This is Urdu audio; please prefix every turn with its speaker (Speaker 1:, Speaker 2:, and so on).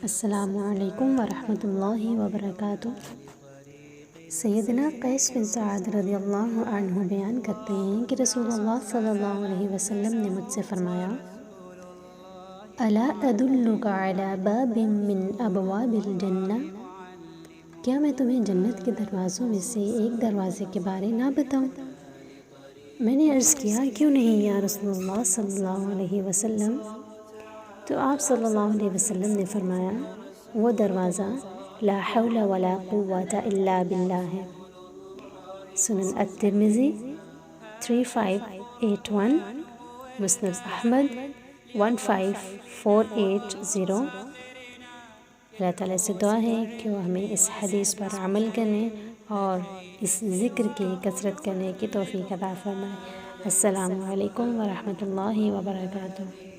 Speaker 1: السلام علیکم ورحمۃ اللہ وبرکاتہ۔ سیدنا قیس بن سعد رضی اللہ عنہ بیان کرتے ہیں کہ رسول اللہ صلی اللہ علیہ وسلم نے مجھ سے فرمایا، الا ادلک علی باب من ابواب الجنہ، کیا میں تمہیں جنت کے دروازوں میں سے ایک دروازے کے بارے نہ بتاؤں؟ میں نے عرض کیا، کیوں نہیں یا رسول اللہ صلی اللہ علیہ وسلم؟ تو آپ صلی اللہ علیہ وسلم نے فرمایا، وہ دروازہ لا حول ولا قوة الا باللہ ہے۔ سنن الترمذی 3581، مسند احمد 15480۔ اللہ تعالیٰ سے دعا ہے کہ وہ ہمیں اس حدیث پر عمل کرنے اور اس ذکر کی کثرت کرنے کی توفیق عطا فرمائے۔ السلام علیکم ورحمۃ اللہ وبرکاتہ۔